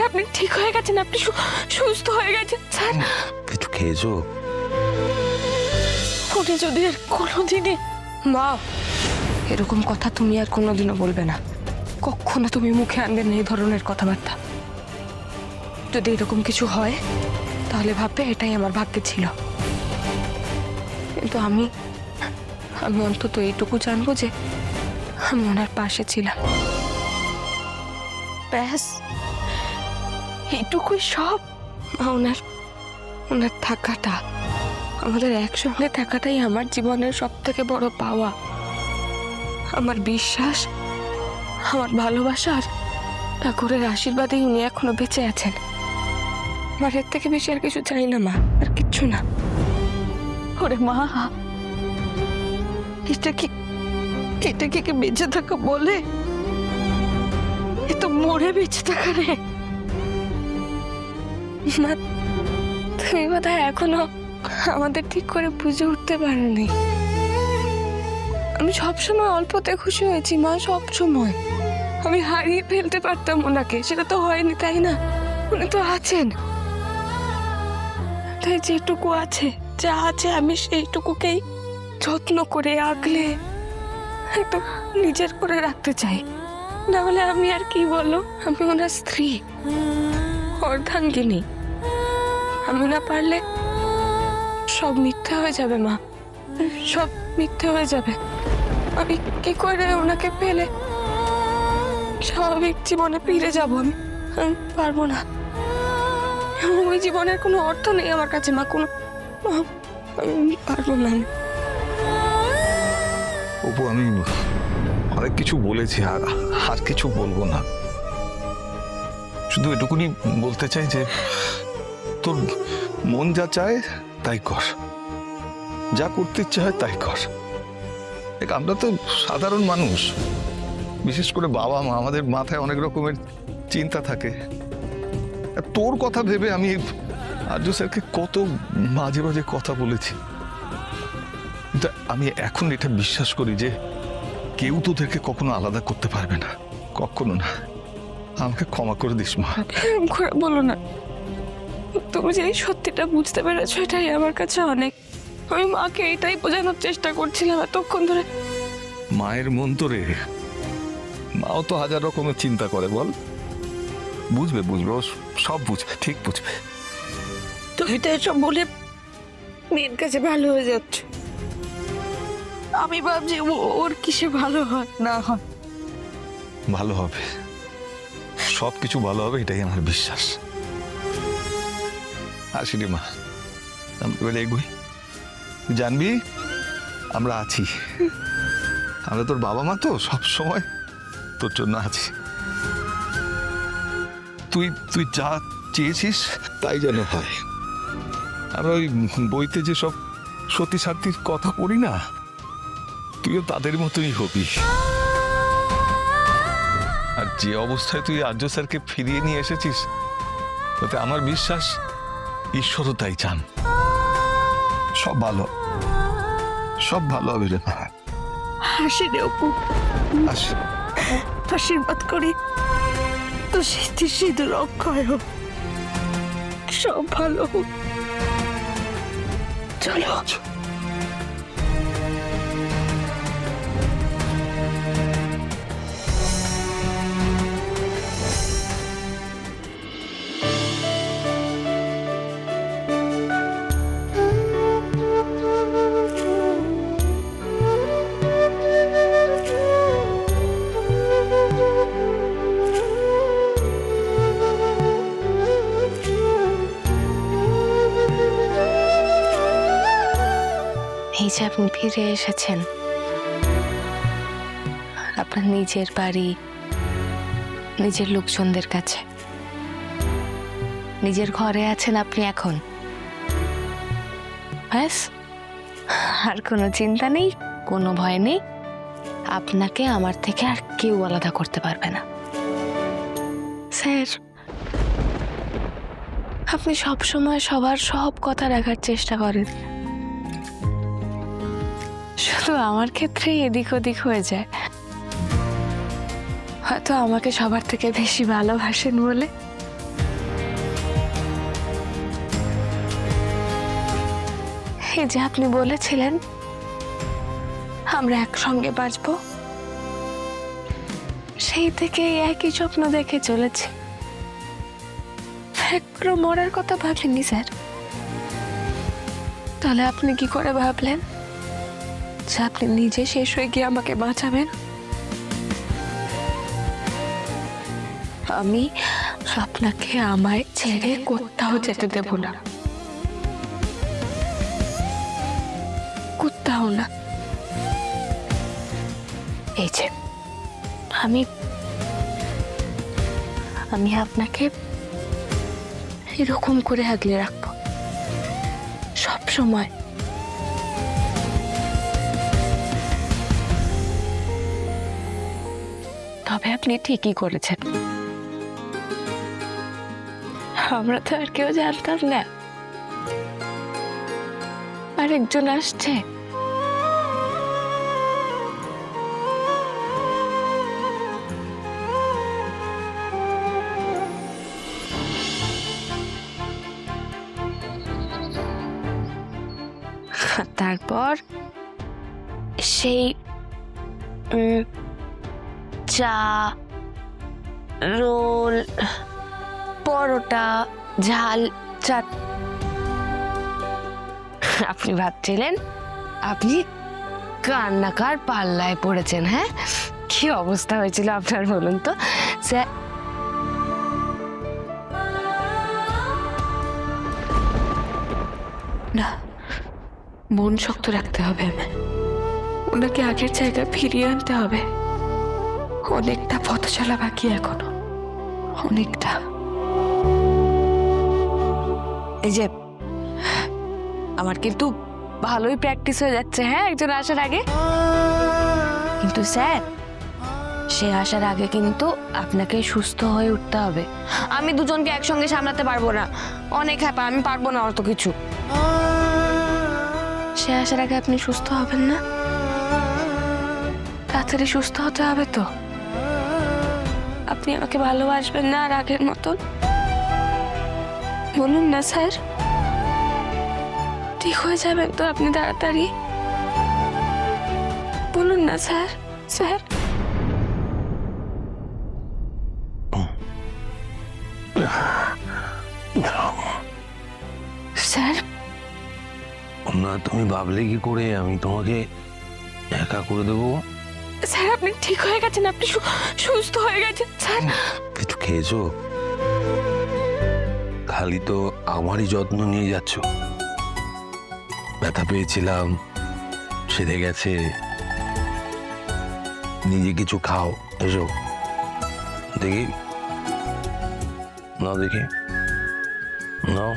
আপনি ঠিক হয়ে গেছেন, আপনি সুস্থ হয়ে গেছেন স্যার। কিছু খেয়েছো? উনি যদি আর কোনোদিনই, মা এরকম কথা তুমি আর কোনোদিনও বলবে না, কখনো তুমি মুখে আনবে না এই ধরনের কথাবার্তা। যদি এরকম কিছু হয় তাহলে ভাববে এটাই আমার ভাগ্যে ছিল। কিন্তু আমি অন্তত এইটুকু জানবো যে আমি ওনার পাশে ছিলাম, ব্যাস এইটুকুই সব। ওনার থাকাটা, আমাদের একসঙ্গে থাকাটাই আমার জীবনের সব থেকে বড় পাওয়া। আমার বিশ্বাস, আমার ভালোবাসার ঠাকুরের আশীর্বাদেই উনি এখনো বেঁচে আছেন। আমার এর থেকে বেশি আর কিছু চাই না মা, আর কিচ্ছু না। ওরে মা, এটা কি বেঁচে থাকা বলে? এ তো মরে বেঁচে থাকা রে মা। তুমি বোধহয় এখনো আমাদের ঠিক করে বুঝে উঠতে পারোনি। আমি সবসময় অল্পতে খুশি হয়েছি মা, সবসময়। আমি হারিয়ে ফেলতে পারতাম ওনাকে, সেটা তো হয়নি, তাই না? উনি তো আছেন, তাই যেটুকু আছে, যা আছে আমি সেইটুকুকেই যত্ন করে আগলে একদম নিজের করে রাখতে চাই। না হলে আমি আর কি বলো, আমি ওনার স্ত্রী, অর্ধাঙ্গিনী। আমি না পারলে সব মিথ্যা হয়ে যাবে মা, সব মিথ্যে হয়ে যাবে। আমি কি করে ওনাকে পেলে স্বাভাবিক জীবনে ফিরে যাব? আমি পারবো না। ওই জীবনের কোনো অর্থ নেই আমার কাছে মা, কোনো, আমি পারবো না। অপু, আমি অনেক কিছু বলেছি, আর কিছু বলবো না। শুধু এটুকুনি বলতে চাই যে তোর মন যা চায় তাই কর, যা করতে ইচ্ছে হয় তাই কর। দেখ, আমরা তো সাধারণ মানুষ, বিশেষ করে বাবা মা, আমাদের মাথায় অনেক রকমের চিন্তা থাকে। তোর কথা ভেবে আমি আর্য স্যারকে কত মাঝে মাঝে কথা বলেছি, কিন্তু আমি এখন এটা বিশ্বাস করি যে কেউ তোদেরকে কখনো আলাদা করতে পারবে না, কখনো না। আমাকে ক্ষমা করে দিস মা। বলো না, তুমি যে এই সত্যিটা বুঝতে পেরেছো এটাই আমার কাছে অনেক। আমি মাকে এটাই বোঝানোর চেষ্টা করছিলাম এতক্ষণ ধরে। মায়ের মন তো রে, মাও তো হাজার রকমের চিন্তা করে, বল। বুঝবে ও সব বুঝবে, ঠিক বুঝবে। তুমি তো এসব বলে মেয়ের কাছে ভালো হয়ে যাচ্ছ। আমি ভাবছি ওর কিসে ভালো হয় না হয়। ভালো হবে, সবকিছু ভালো হবে, এটাই আমার বিশ্বাস। আসি রে মা, আমরা এবারে এগোই। জানবি আমরা আছি, আমরা তোর বাবা মা তো সব সময় তোর জন্য আছি। তুই যা চেয়েছিস তাই যেন হয়। আমরা ওই বইতে যে সব সতী সাথীর কথা পড়ি না, তুইও তাদের মতোই হবি। আর যে অবস্থায় তুই আর্য স্যারকে ফিরিয়ে নিয়ে এসেছিস, তাতে আমার বিশ্বাস ঈশ্বরও তাই চান। সব ভালো হবে রে মা। হাসি রে অপু, আশীর্বাদ করি তো সিদ্ধি সিদ্ধ অক্ষয় হোক, সব ভালো হোক। চলো। এই যে আপনি ফিরে এসেছেন আপনার নিজের বাড়ি, নিজের লোকজনদের কাছে, নিজের ঘরে আছেন আপনি এখন। ব্যাস, আর কোনো চিন্তা নেই, কোনো ভয় নেই। আপনাকে আমার থেকে আর কেউ আলাদা করতে পারবে না। স্যার, আপনি সব সময় সবার সব কথা রাখার চেষ্টা করেন, শুধু আমার ক্ষেত্রেই এদিক ওদিক হয়ে যায়। হয়তো আমাকে সবার থেকে বেশি ভালোবাসেন বলে। এই যে আপনি বলেছিলেন আমরা একসঙ্গে বাঁচবো, সেই থেকে একই স্বপ্ন দেখে চলেছি। একবারও মরার কথা ভাবেননি স্যার। তাহলে আপনি কি করে ভাবলেন যে আপনি নিজে শেষ হয়ে গিয়ে আমাকে বাঁচাবেন? আমি আপনাকে আমায় ছেড়ে কোথাও যেতে দেব না, কোথাও না। এই যে আমি আমি আপনাকে এরকম করে আগলে রাখবো সব সময়। তবে আপনি ঠিকই করেছেন, আমরা তো আর কেউ জানতাম না আরেকজন আসছে। তারপর সেই চা, রোল, পরোটা, ঝাল চাট। আপনি ভাবছিলেন আপনি কান্নাকার পাল্লায় পড়েছেন। হ্যাঁ, কি অবস্থা হয়েছিল আপনার বলুন তো স্যার? না, মন শক্ত রাখতে হবে আমার। ওনাকে আগের জায়গায় ফিরিয়ে আনতে হবে। অনেকটা পথ চলা বাকি এখনো, অনেকটা। এই যে আমার কিন্তু ভালোই প্র্যাকটিস হয়ে যাচ্ছে, হ্যাঁ, একজন আসার আগে। কিন্তু স্যার, সে আসার আগে কিন্তু আপনাকে সুস্থ হয়ে উঠতে হবে। আমি দুজনকে একসঙ্গে সামলাতে পারবো না, অনেক হ্যাপা, আমি পারবো না অত কিছু। সে আসার আগে আপনি সুস্থ হবেন না? তাড়াতাড়ি সুস্থ হতে হবে তো। আপনি আমাকে ভালোবাসবেন না আর আগের মতন? বলুন না স্যার, ঠিক হয়ে যাবেন তো আপনি তাড়াতাড়ি? বলুন না স্যার। স্যার, স্যার, না, তুমি ভাবলে কি করে আমি তোমাকে একা করে দেবো? স্যার আপনি ঠিক হয়ে গেছেন, আপনি সুস্থ হয়ে গেছেন স্যার। কিছু খেয়েছো? খালি তো আমারই যত্ন নিয়ে যাচ্ছ। ব্যথা পেয়েছিলাম, সেরে গেছে। নিজে কিছু খাও, এসো দেখি। নাও দেখি, নাও।